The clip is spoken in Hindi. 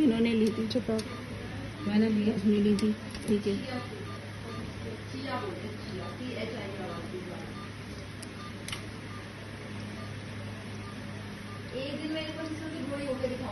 इन्होंने ली थी, चुप मैंने ली थी, ठीक है। एक दिन मेरे को